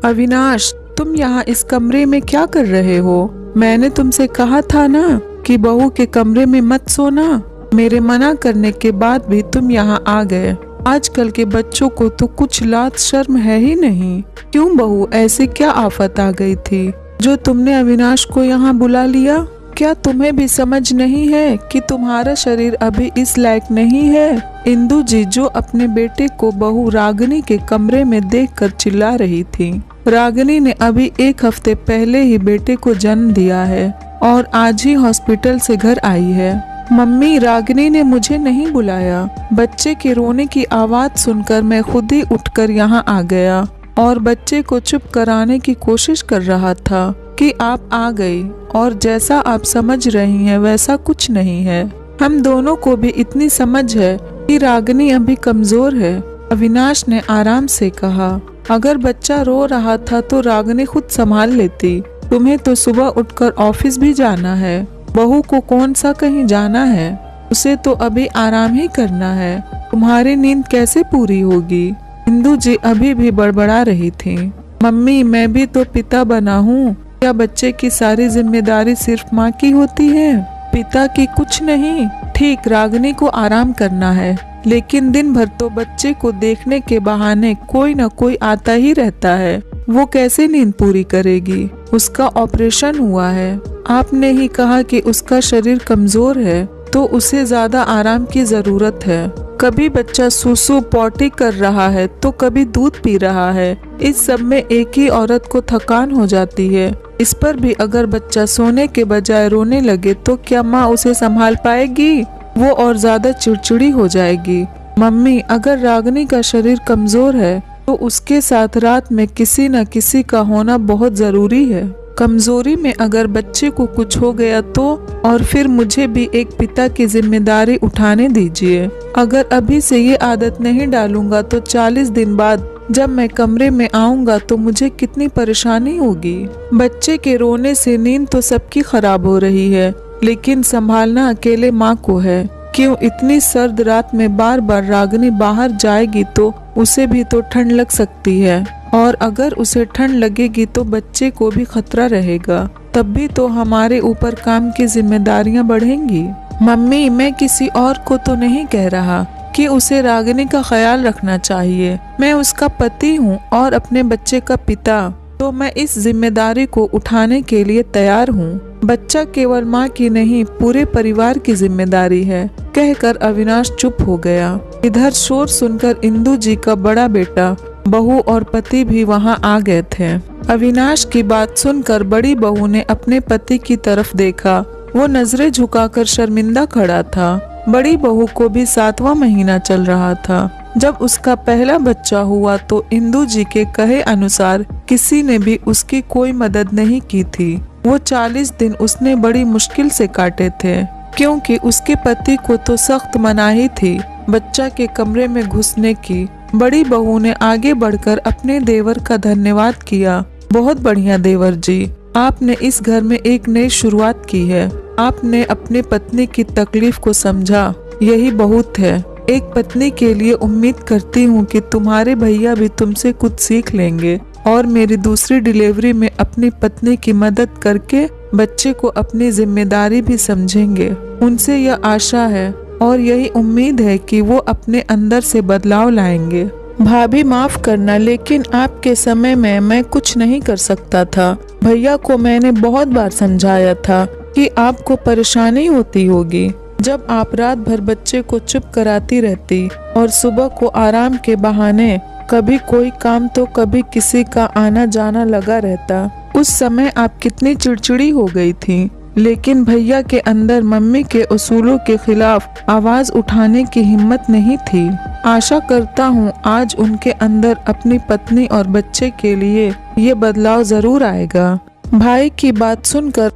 अविनाश, तुम यहाँ इस कमरे में क्या कर रहे हो? मैंने तुमसे कहा था ना कि बहू के कमरे में मत सोना। मेरे मना करने के बाद भी तुम यहाँ आ गए। आजकल के बच्चों को तो कुछ लाज शर्म है ही नहीं। क्यों बहू, ऐसी क्या आफत आ गई थी जो तुमने अविनाश को यहाँ बुला लिया? क्या तुम्हें भी समझ नहीं है कि तुम्हारा शरीर अभी इस लायक नहीं है? इंदु जी जो अपने बेटे को बहू रागिनी के कमरे में देखकर चिल्ला रही थी। रागिनी ने अभी 1 हफ्ते पहले ही बेटे को जन्म दिया है और आज ही हॉस्पिटल से घर आई है। मम्मी, रागिनी ने मुझे नहीं बुलाया। बच्चे के रोने की आवाज सुनकर मैं खुद ही उठकर यहाँ आ गया और बच्चे को चुप कराने की कोशिश कर रहा था कि आप आ गई, और जैसा आप समझ रही हैं वैसा कुछ नहीं है। हम दोनों को भी इतनी समझ है कि रागिनी अभी कमजोर है। अविनाश ने आराम से कहा। अगर बच्चा रो रहा था तो रागिनी खुद संभाल लेती। तुम्हें तो सुबह उठकर ऑफिस भी जाना है। बहू को कौन सा कहीं जाना है? उसे तो अभी आराम ही करना है। तुम्हारी नींद कैसे पूरी होगी? इंदु जी अभी भी बड़बड़ा रही थी। मम्मी, मैं भी तो पिता बना हूँ। क्या बच्चे की सारी जिम्मेदारी सिर्फ माँ की होती है, पिता की कुछ नहीं? ठीक, रागिनी को आराम करना है, लेकिन दिन भर तो बच्चे को देखने के बहाने कोई न कोई आता ही रहता है। वो कैसे नींद पूरी करेगी? उसका ऑपरेशन हुआ है। आपने ही कहा कि उसका शरीर कमजोर है, तो उसे ज्यादा आराम की जरूरत है। कभी बच्चा सूसू पॉटी कर रहा है तो कभी दूध पी रहा है। इस सब में एक ही औरत को थकान हो जाती है। इस पर भी अगर बच्चा सोने के बजाय रोने लगे तो क्या माँ उसे संभाल पाएगी? वो और ज्यादा चिड़चिड़ी हो जाएगी। मम्मी, अगर रागिनी का शरीर कमजोर है तो उसके साथ रात में किसी न किसी का होना बहुत जरूरी है। कमजोरी में अगर बच्चे को कुछ हो गया तो, और फिर मुझे भी एक पिता की जिम्मेदारी उठाने दीजिए। अगर अभी से ये आदत नहीं डालूंगा तो 40 दिन बाद जब मैं कमरे में आऊंगा तो मुझे कितनी परेशानी होगी। बच्चे के रोने से नींद तो सबकी खराब हो रही है, लेकिन संभालना अकेले माँ को है। क्यों इतनी सर्द रात में बार बार रागिनी बाहर जाएगी तो उसे भी तो ठंड लग सकती है, और अगर उसे ठंड लगेगी तो बच्चे को भी खतरा रहेगा। तब भी तो हमारे ऊपर काम की जिम्मेदारियां बढ़ेंगी। मम्मी, मैं किसी और को तो नहीं कह रहा कि उसे रागिनी का ख्याल रखना चाहिए। मैं उसका पति हूँ और अपने बच्चे का पिता, तो मैं इस जिम्मेदारी को उठाने के लिए तैयार हूँ। बच्चा केवल माँ की नहीं, पूरे परिवार की जिम्मेदारी है, कहकर अविनाश चुप हो गया। इधर शोर सुनकर इंदु जी का बड़ा बेटा, बहू और पति भी वहां आ गए थे। अविनाश की बात सुनकर बड़ी बहू ने अपने पति की तरफ देखा। वो नजरें झुकाकर शर्मिंदा खड़ा था। बड़ी बहू को भी 7वां महीना चल रहा था। जब उसका पहला बच्चा हुआ तो इंदु जी के कहे अनुसार किसी ने भी उसकी कोई मदद नहीं की थी। वो 40 दिन उसने बड़ी मुश्किल से काटे थे, क्योंकि उसके पति को तो सख्त मनाही थी बच्चा के कमरे में घुसने की। बड़ी बहू ने आगे बढ़कर अपने देवर का धन्यवाद किया। बहुत बढ़िया देवर जी, आपने इस घर में एक नई शुरुआत की है। आपने अपने पत्नी की तकलीफ को समझा, यही बहुत है। एक पत्नी के लिए उम्मीद करती हूँ कि तुम्हारे भैया भी तुमसे कुछ सीख लेंगे और मेरी दूसरी डिलीवरी में अपनी पत्नी की मदद करके बच्चे को अपनी जिम्मेदारी भी समझेंगे। उनसे यह आशा है और यही उम्मीद है कि वो अपने अंदर से बदलाव लाएंगे। भाभी, माफ करना, लेकिन आपके समय में मैं कुछ नहीं कर सकता था। भैया को मैंने बहुत बार समझाया था कि आपको परेशानी होती होगी जब आप रात भर बच्चे को चुप कराती रहती और सुबह को आराम के बहाने कभी कोई काम तो कभी किसी का आना जाना लगा रहता। उस समय आप कितनी चिड़चिड़ी हो गई थी, लेकिन भैया के अंदर मम्मी के उसूलों के खिलाफ आवाज उठाने की हिम्मत नहीं थी। आशा करता हूँ आज उनके अंदर अपनी पत्नी और बच्चे के लिए ये बदलाव जरूर आएगा। भाई की बात सुनकर